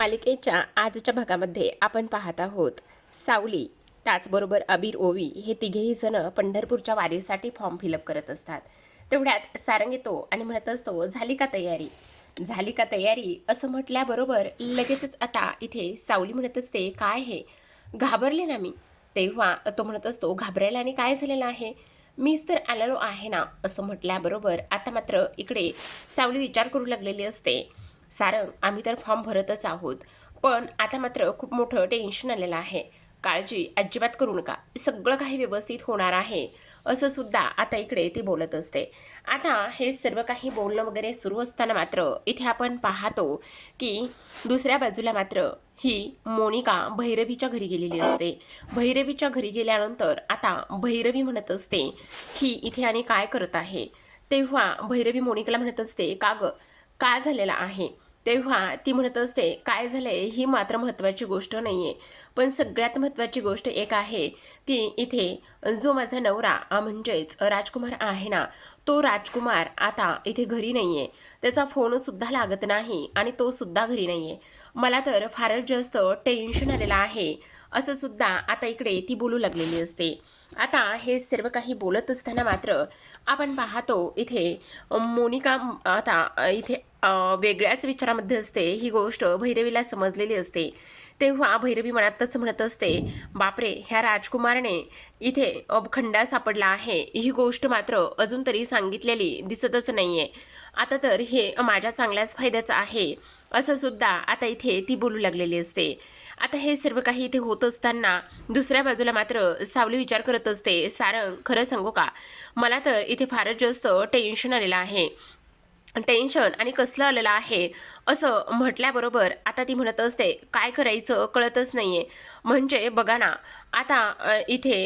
मालिकेच्या आजच्या भागामध्ये आपण पाहत आहोत सावली त्याचबरोबर अबीर ओवी हे तिघेही जण पंढरपूरच्या वारीसाठी फॉर्म फिलअप करत असतात. तेवढ्यात सारंग येतो आणि म्हणत असतो, झाली का तयारी, झाली का तयारी असं म्हटल्याबरोबर लगेचच आता इथे सावली म्हणत असते, काय हे घाबरले ना मी. तेव्हा तो म्हणत असतो, घाबरायला आणि काय झालेलं आहे, मीच तर आलेलो आहे ना असं म्हटल्याबरोबर आता मात्र इकडे सावली विचार करू लागलेली असते, सारंग आम्ही तर फॉर्म भरतच आहोत, पण आता मात्र खूप मोठं टेन्शन आलेलं आहे. काळजी अजिबात करू नका, सगळं काही व्यवस्थित होणार आहे असं सुद्धा आता इकडे ती बोलत असते. आता हे सर्व काही बोलणं वगैरे सुरू असताना मात्र इथे आपण पाहतो की दुसऱ्या बाजूला मात्र ही मोनिका भैरवीच्या घरी गेलेली असते. भैरवीच्या घरी गेल्यानंतर आता भैरवी म्हणत असते, ही इथे आणि काय करत आहे. तेव्हा भैरवी मोनिकाला म्हणत असते, का ग काय झालेलं आहे. तेव्हा ती म्हणत असते, काय झालंय ही मात्र महत्त्वाची गोष्ट नाहीये, पण सगळ्यात महत्त्वाची गोष्ट एक आहे की इथे जो माझा नवरा म्हणजेच राजकुमार आहे ना, तो राजकुमार आता इथे घरी नाहीये. त्याचा फोन सुद्धा लागत नाही आणि तो सुद्धा घरी नाहीये. मला तर फारच जास्त टेन्शन आलेलं आहे असं सुद्धा आता इकडे ती बोलू लागलेली असते. आता हे सर्व काही बोलत असताना मात्र आपण पाहतो इथे मोनिका आता इथे वेगळ्याच विचारामध्ये असते. ही गोष्ट भैरवीला समजलेली असते. तेव्हा भैरवी मनातच म्हणत असते, बापरे ह्या राजकुमारने इथे खंडा सापडला आहे, ही गोष्ट मात्र अजून तरी सांगितलेली दिसतच नाहीये. आता तर हे माझ्या चांगल्याच फायद्याचं आहे असं सुद्धा आता इथे ती बोलू लागलेली असते. आता हे सर्व काही इथे होत असताना दुसऱ्या बाजूला मात्र सावली विचार करत असते, सारंग खरं सांगू का, मला तर इथे फारच जास्त टेन्शन आलेलं आहे. टेन्शन आणि कसलं आलेलं आहे असं म्हटल्याबरोबर आता ती म्हणत असते, काय करायचं कळतच नाहीये. म्हणजे बघा ना, आता इथे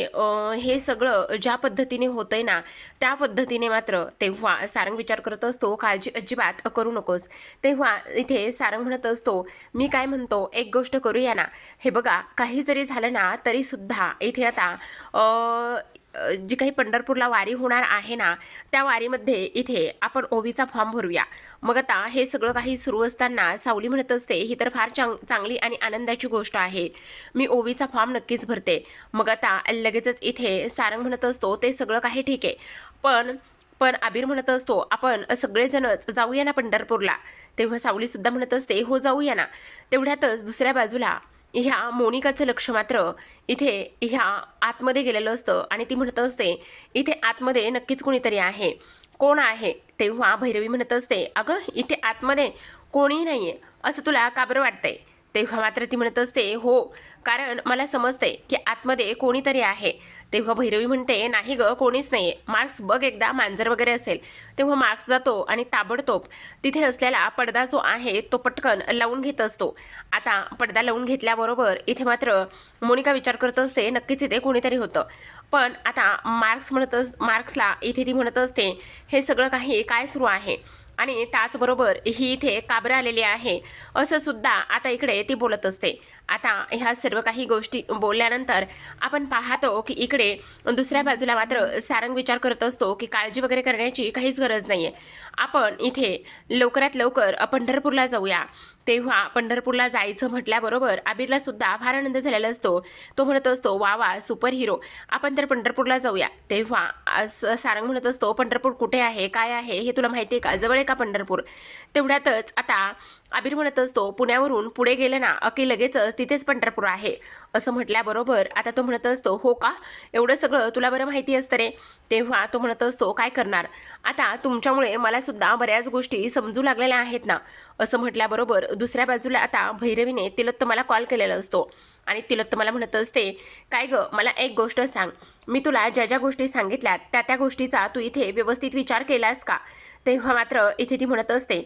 हे सगळं ज्या पद्धतीने होतंय ना, त्या पद्धतीने मात्र तेव्हा सारंग विचार करत असतो, काळजी अजिबात करू नकोस. तेव्हा इथे सारंग म्हणत असतो, मी काय म्हणतो एक गोष्ट करूया ना, हे बघा काही जरी झालं ना तरीसुद्धा इथे आता जी काही पंढरपूरला वारी होणार आहे ना, त्या वारीमध्ये इथे आपण ओवीचा फॉर्म भरूया. मग आता हे सगळं काही सुरू असताना सावली म्हणत असते, ही तर फार चांगली आणि आनंदाची गोष्ट आहे, मी ओवीचा फॉर्म नक्कीच भरते. मग आता लगेचच इथे सारंग म्हणत असतो, ते सगळं काही ठीक आहे, पण पण अबीर म्हणत असतो, आपण सगळेजणच जाऊया ना पंढरपूरला. तेव्हा सावली सुद्धा म्हणत असते, हो जाऊया ना. तेवढ्यातच दुसऱ्या बाजूला ह्या मोनिकाचं लक्ष मात्र इथे ह्या आतमध्ये गेलेलं असतं आणि ती म्हणत असते, इथे आतमध्ये नक्कीच कोणीतरी आहे. कोण आहे. तेव्हा भैरवी म्हणत असते, अगं इथे आतमध्ये कोणीही नाही आहे असं तुला का बरं वाटतंय. तेव्हा मात्र ती म्हणत असते, हो कारण मला समजते की आतमध्ये कोणीतरी आहे. तेव्हा भैरवी म्हणते, नाही ग कोणीच नाही आहे, मार्क्स बघ एकदा, मांजर वगैरे असेल. तेव्हा मार्क्स जातो आणि ताबडतोब तिथे असलेला पडदा जो आहे तो पटकन लावून घेत असतो. आता पडदा लावून घेतल्याबरोबर इथे मात्र मोनिका विचार करत असते, नक्कीच इथे कोणीतरी होतं. पण आता मार्क्सला इथे ती म्हणत असते, हे सगळं काही काय सुरू आहे आणि त्याचबरोबर ही इथे काबरं आलेली आहे असं सुद्धा आता इकडे ती बोलत असते. आता ह्या सर्व काही गोष्टी बोलल्यानंतर आपण पाहतो की इकडे दुसऱ्या बाजूला मात्र सारंग विचार करत असतो की काळजी वगैरे करण्याची काहीच गरज नाही आहे, आपण इथे लवकरात लवकर पंढरपूरला जाऊया. तेव्हा पंढरपूरला जायचं म्हटल्याबरोबर अबीरला सुद्धा फार आनंद झालेला असतो. तो म्हणत असतो, वा वा सुपर हिरो, आपण तर पंढरपूरला जाऊया. तेव्हा सारंग म्हणत असतो, पंढरपूर कुठे आहे, काय आहे हे तुला माहिती आहे का, जवळ आहे का पंढरपूर. तेवढ्यातच आता अबीर म्हणत असतो, पुण्यावरून पुढे गेलं ना की लगेचच तिथेच पंढरपूर आहे असं म्हटल्याबरोबर आता तो म्हणत असतो, हो का, एवढं सगळं तुला बरं माहिती असतं रे. तेव्हा तो म्हणत असतो, काय करणार, आता तुमच्यामुळे मला सुद्धा बऱ्याच गोष्टी समजू लागलेल्या आहेत ना असं म्हटल्याबरोबर दुसऱ्या बाजूला आता भैरवीने तिलोत्तमाला कॉल केलेला असतो आणि तिलोत्तमाला म्हणत असते, काय ग मला एक गोष्ट सांग, मी तुला ज्या ज्या गोष्टी सांगितल्यात त्या त्या गोष्टीचा तू इथे व्यवस्थित विचार केलास का. तेव्हा मात्र इथे ती म्हणत असते,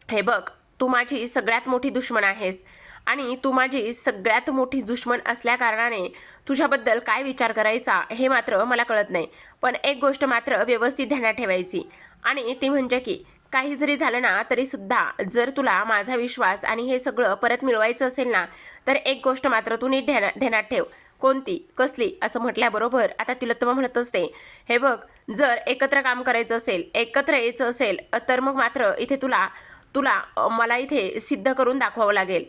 हे बघ तू माझी सगळ्यात मोठी दुश्मन आहेस आणि तू माझी सगळ्यात मोठी दुश्मन असल्या कारणाने तुझ्याबद्दल काय विचार करायचा हे मात्र मला कळत नाही. पण एक गोष्ट मात्र व्यवस्थित ध्यानात ठेवायची आणि ती म्हणजे की काही जरी झालं ना तरीसुद्धा जर तुला माझा विश्वास आणि हे सगळं परत मिळवायचं असेल ना, तर एक गोष्ट मात्र तू नीट ध्यानात ठेव. कोणती, कसली असं म्हटल्याबरोबर आता तिलोत्तमा म्हणत असते, हे बघ जर एकत्र काम करायचं असेल, एकत्र यायचं असेल तर मग मात्र इथे तुला तुला मला इथे सिद्ध करून दाखवावं लागेल.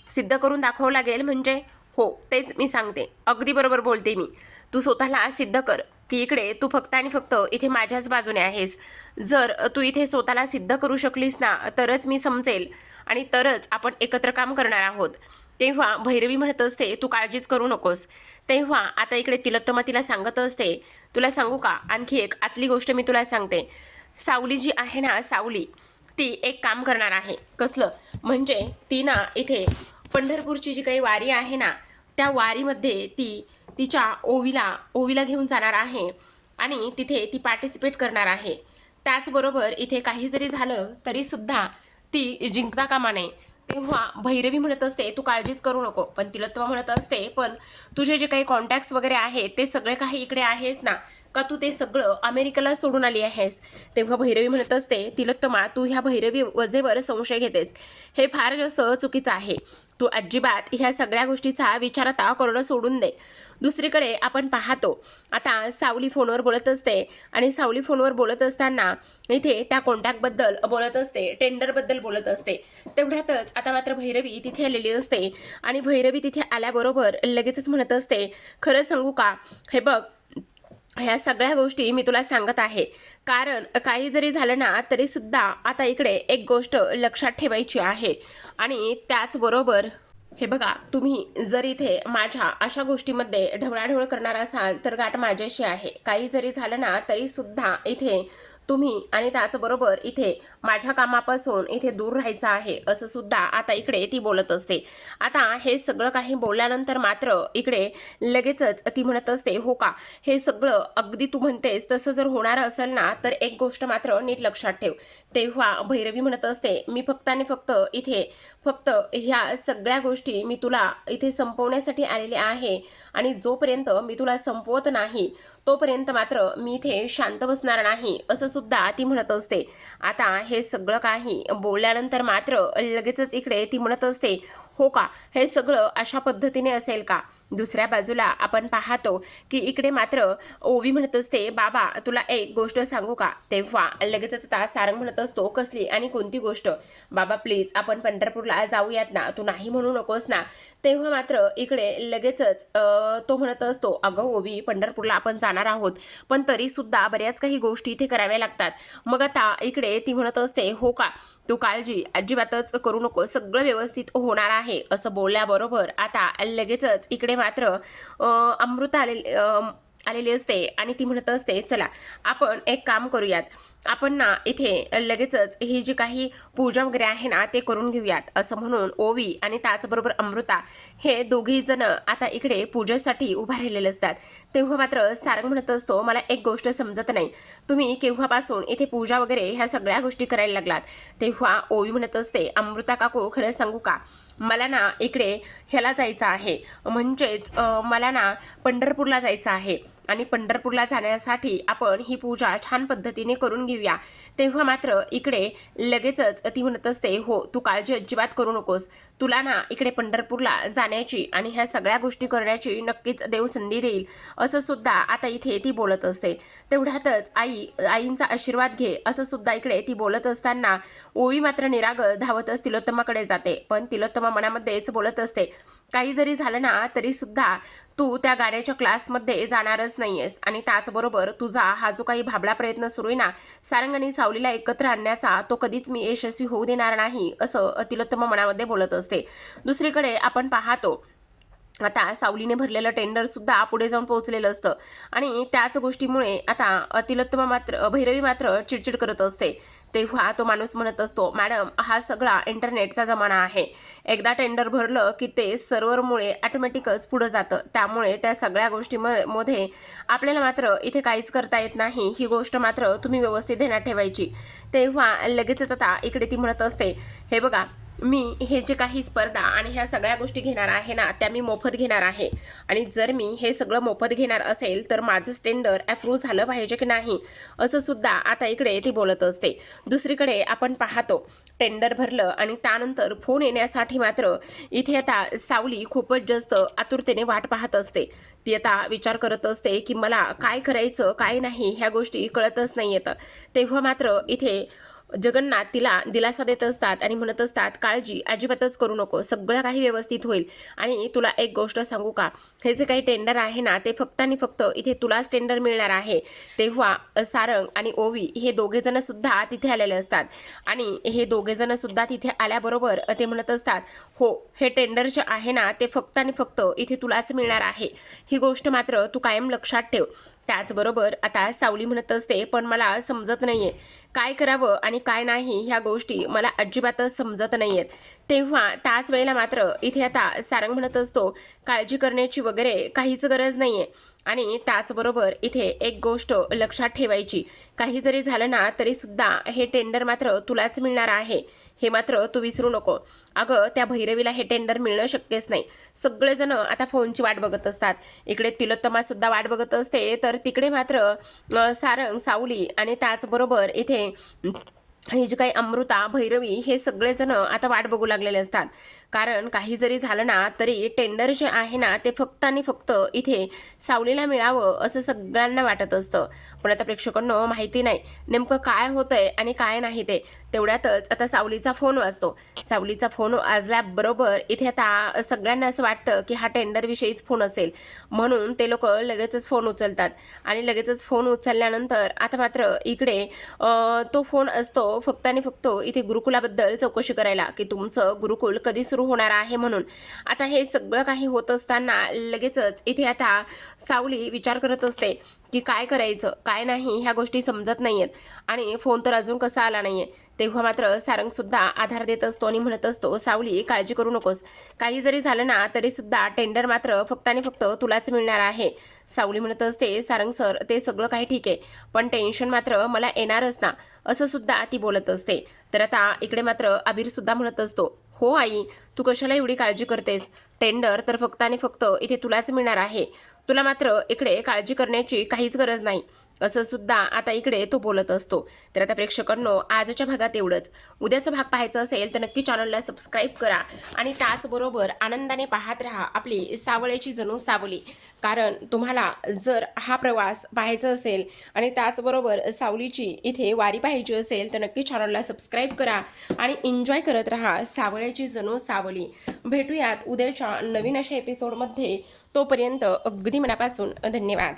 सिद्ध करून दाखवावं लागेल म्हणजे? हो, तेच मी सांगते. अगदी बरोबर बोलते मी. तू स्वतःला सिद्ध कर की इकडे तू फक्त आणि फक्त इथे माझ्याच बाजूने आहेस. जर तू इथे स्वतःला सिद्ध करू शकलीस ना, तरच मी समजेल आणि तरच आपण एकत्र काम करणार आहोत. तेव्हा भैरवी म्हणत असते, तू काळजीच करू नकोस. तेव्हा आता इकडे तिलोत्तमा तिला सांगत असते, तुला सांगू का आणखी एक आतली गोष्ट मी तुला सांगते. सावली जी आहे ना, सावली ती एक काम करणार आहे. कसलं? म्हणजे ती ना इथे पंढरपूरची जी काही वारी आहे ना, त्या वारीमध्ये ती तिच्या ओवीला घेऊन जाणार आहे आणि तिथे ती पार्टिसिपेट करणार आहे. त्याचबरोबर इथे काही जरी झालं तरी सुद्धा ती जिंकता कामा नये. तेव्हा भैरवी म्हणत असते, तू काळजीच करू नको. पण तिलोत्तमा म्हणत असते, पण तुझे जे काही कॉन्टॅक्ट्स वगैरे आहेत ते सगळे काही इकडे आहेच ना, का तू ते सगळं अमेरिकेला सोडून आली आहेस? तेव्हा भैरवी म्हणत असते, तिलोत्तमा तू ह्या भैरवी वजेवर संशय घेतेस, हे फार जास्त चुकीचं आहे. तू अजिबात ह्या सगळ्या गोष्टीचा विचार आता करणं सोडून दे. दुसरीकडे आपण पाहतो आता सावली फोनवर बोलत असते आणि सावली फोनवर बोलत असताना इथे त्या कॉन्टॅक्टबद्दल बोलत असते, टेंडरबद्दल बोलत असते. तेवढ्यातच आता मात्र भैरवी तिथे आलेली असते आणि भैरवी तिथे आल्याबरोबर लगेचच म्हणत असते, खरं सांगू का, हे बघ, ह्या सगळ्या गोष्टी मी तुला सांगत आहे कारण काही जरी झालं ना तरी सुद्धा आता इकडे एक गोष्ट लक्षात ठेवायची आहे. आणि त्याचबरोबर हे बघा, तुम्ही जर इथे माझ्या अशा गोष्टीमध्ये ढवळाढवळ करणार असाल तर गाठ माझ्याशी आहे. काही जरी झालं ना तरी सुद्धा इथे तुम्ही आणि त्याचबरोबर इथे माझ्या कामापासून इथे दूर राहायचं आहे असं सुद्धा आता इकडे ती बोलत असते. आता हे सगळं काही बोलल्यानंतर मात्र इकडे लगेचच ती म्हणत असते, हो का, हे सगळं अगदी तू म्हणतेस तसं जर होणार असेल ना तर एक गोष्ट मात्र नीट लक्षात ठेव. तेव्हा भैरवी म्हणत असते, मी फक्त आणि फक्त इथे फक्त ह्या सगळ्या गोष्टी मी तुला इथे संपवण्यासाठी आलेले आहे आणि जोपर्यंत मी तुला संपवत नाही तोपर्यंत मात्र मी इथे शांत बसणार नाही असं सुद्धा ती म्हणत असते. आता हे सगळं काही बोलल्यानंतर मात्र लगेचच इकडे ती म्हणत असते, हो का, हे सगळं अशा पद्धतीने असेल का? दुसऱ्या बाजूला आपण पाहतो की इकडे मात्र ओवी म्हणत असते, बाबा तुला एक गोष्ट सांगू का? तेव्हा लगेचच आता सारंग म्हणत असतो, कसली आणि कोणती गोष्ट? बाबा प्लीज आपण पंढरपूरला जाऊयात ना, तू नाही म्हणू नकोस ना. तेव्हा मात्र इकडे लगेचच तो म्हणत असतो, अगं ओवी, पंढरपूरला आपण जाणार आहोत पण तरी सुद्धा बऱ्याच काही गोष्टी इथे कराव्या लागतात. मग आता इकडे ती म्हणत असते, हो का, तू काळजी अजिबातच करू नको, सगळं व्यवस्थित होणार आहे असं बोलल्याबरोबर आता लगेचच इकडे मात्र अमृता आलेली असते आणि ती म्हणत असते, चला आपण एक काम करूयात, आपण ना इथे लगेचच ही जी काही पूजा वगैरे आहे ना ते करून घेऊयात असं म्हणून ओवी आणि त्याचबरोबर अमृता हे दोघेही जण आता इकडे पूजेसाठी उभा राहिलेले असतात. तेव्हा मात्र सारंग म्हणत असतो, मला एक गोष्ट समजत नाही, तुम्ही केव्हापासून इथे पूजा वगैरे ह्या सगळ्या गोष्टी करायला लागलात? तेव्हा ओवी म्हणत असते, अमृता काकू खरं सांगू का, मला ना इकडे ह्याला जायचं आहे, म्हणजेच मला ना पंढरपूरला जायचं आहे आणि पंढरपूरला जाण्यासाठी आपण ही पूजा छान पद्धतीने करून घेऊया. तेव्हा मात्र इकडे लगेचच ती म्हणत असते, हो तू काळजी अजिबात करू नकोस, तुला ना इकडे पंढरपूरला जाण्याची आणि ह्या सगळ्या गोष्टी करण्याची नक्कीच देव संधी देईल असं सुद्धा आता इथे ती बोलत असते. तेवढ्यातच आईंचा आशीर्वाद घे असं सुद्धा इकडे ती बोलत असताना ओवी मात्र निरागस धावतच तिलोत्तमाकडे जाते. पण तिलोत्तमा मनामध्येच बोलत असते, काही जरी झालं ना तरी सुद्धा तू त्या गाण्याच्या क्लासमध्ये जाणारच नाहीयेस आणि त्याचबरोबर तुझा हा जो काही भाबडा प्रयत्न सुरू आहे ना सारंग आणि सावलीला एकत्र आणण्याचा, तो कधीच मी यशस्वी होऊ देणार नाही असं तिलोत्तमा मनामध्ये बोलत असते. दुसरीकडे आपण पाहतो आता सावलीने भरलेलं टेंडर सुद्धा पुढे जाऊन पोहोचलेलं असतं आणि त्याच गोष्टीमुळे आता तिलोत्तमा मात्र भैरवी मात्र चिडचिड करत असते. तेव्हा तो माणूस म्हणत असतो, मॅडम हा सगळा इंटरनेटचा जमाना आहे, एकदा टेंडर भरलं की ते सर्व्हरमुळे ऑटोमॅटिकच पुढं जातं, त्यामुळे त्या सगळ्या गोष्टीमध्ये आपल्याला मात्र इथे काहीच करता येत नाही, ही गोष्ट मात्र तुम्ही व्यवस्थित ध्यानात ठेवायची. तेव्हा लगेचच आता इकडे ती म्हणत असते, हे बघा, मी हे जे काही स्पर्धा आणि ह्या सगळ्या गोष्टी घेणार आहे ना त्या मी मोफत घेणार आहे आणि जर मी हे सगळं मोफत घेणार असेल तर माझं टेंडर अप्रूव्ह झालं पाहिजे की नाही असं सुद्धा आता इकडे ती बोलत असते. दुसरीकडे आपण पाहतो टेंडर भरलं आणि त्यानंतर फोन येण्यासाठी मात्र इथे आता सावली खूपच जास्त आतुरतेने वाट पाहत असते. ती आता विचार करत असते की मला काय करायचं काय नाही ह्या गोष्टी कळतच नाही येतं. तेव्हा मात्र इथे जगन्नाथ तिला दिलासा देत असतात आणि म्हणत असतात, काळजी अजिबातच करू नको, सगळं काही व्यवस्थित होईल. आणि तुला एक गोष्ट सांगू का, हे जे काही टेंडर आहे ना, ते फक्त आणि फक्त इथे तुलाच टेंडर मिळणार आहे. तेव्हा सारंग आणि ओवी हे दोघेजण सुद्धा तिथे आलेले असतात आणि हे दोघेजण सुद्धा तिथे आल्याबरोबर ते म्हणत असतात, हो, हे टेंडर जे आहे ना, ते फक्त आणि फक्त इथे तुलाच मिळणार आहे. ही गोष्ट मात्र तू कायम लक्षात ठेव. त्याचबरोबर आता सावली म्हणत असते, पण मला समजत नाहीये काय करावं आणि काय नाही, ह्या गोष्टी मला अजिबातच समजत नाहीयेत. तेव्हा त्याच वेळेला मात्र इथे आता सारंग म्हणत असतो, काळजी करण्याची वगैरे काहीच गरज नाहीये. आणि त्याचबरोबर इथे एक गोष्ट लक्षात ठेवायची, काही जरी झालं ना तरी सुद्धा हे टेंडर मात्र तुलाच मिळणार आहे, हे मात्र तू विसरू नको. अगं, त्या भैरवीला हे टेंडर मिळणं शक्यच नाही. सगळेजण आता फोनची वाट बघत असतात. इकडे तिलोत्तमा सुद्धा वाट बघत असते, तर तिकडे मात्र सारंग, सावली आणि त्याचबरोबर इथे ही जी काही अमृता, भैरवी हे सगळेजण आता वाट बघू लागलेले असतात. कारण काही जरी झालं ना तरी टेंडर जे आहे ना ते फक्त आणि फक्त इथे सावलीला मिळावं असं सगळ्यांना वाटत असतं. पण आता प्रेक्षकांना माहिती नाही नेमकं काय होतंय आणि काय नाही ते. तेवढ्यातच आता सावलीचा फोन वाजतो. सावलीचा फोन वाजल्याबरोबर इथे आता सगळ्यांना असं वाटतं की हा टेंडर विषयीच फोन असेल, म्हणून ते लोक लगेचच फोन उचलतात. आणि लगेचच फोन उचलल्यानंतर आता मात्र इकडे तो फोन असतो फक्त आणि फक्त इथे गुरुकुलाबद्दल चौकशी करायला, की तुमचं गुरुकुल कधी सुरू होणार आहे म्हणून. आता हे सगळं काही होत असताना लगेचच इथे आता सावली विचार करत असते की काय करायचं काय नाही, ह्या गोष्टी समजत नाहीयेत आणि फोन तर अजून कसा आला नाहीये. तेव्हा मात्र सारंग सुद्धा आधार देत असतो आणि म्हणत असतो, सावली काळजी करू नकोस, काही जरी झालं ना तरी सुद्धा टेंडर मात्र फक्त आणि फक्त तुलाच मिळणार आहे. सावली म्हणत असते, सारंग सर ते सगळं काही ठीक आहे, पण टेन्शन मात्र मला येणारच ना, असं सुद्धा ती बोलत असते. तर आता इकडे मात्र अबीर सुद्धा म्हणत असतो, हो आई, तू कशाला एवढी काळजी करतेस, टेंडर तर फक्त आणि फक्त इथे तुलाच मिळणार आहे, तुला मात्र इकडे काळजी करण्याची काहीच गरज नाही, असं सुद्धा आता इकडे तो बोलत असतो. तर आता प्रेक्षकांनो, आजच्या भागात एवढंच. उद्याचा भाग पाहायचा असेल तर नक्की चॅनलला सबस्क्राईब करा आणि त्याचबरोबर आनंदाने पाहत राहा आपली सावळ्याची जणू सावली. कारण तुम्हाला जर हा प्रवास पाहायचा असेल आणि त्याचबरोबर सावलीची इथे वारी पाहायची असेल तर नक्की चॅनलला सबस्क्राईब करा आणि एन्जॉय करत राहा सावळ्याची जणू सावली. भेटूयात उद्याच्या नवीन अशा एपिसोडमध्ये. तोपर्यंत अगदी मनापासून धन्यवाद.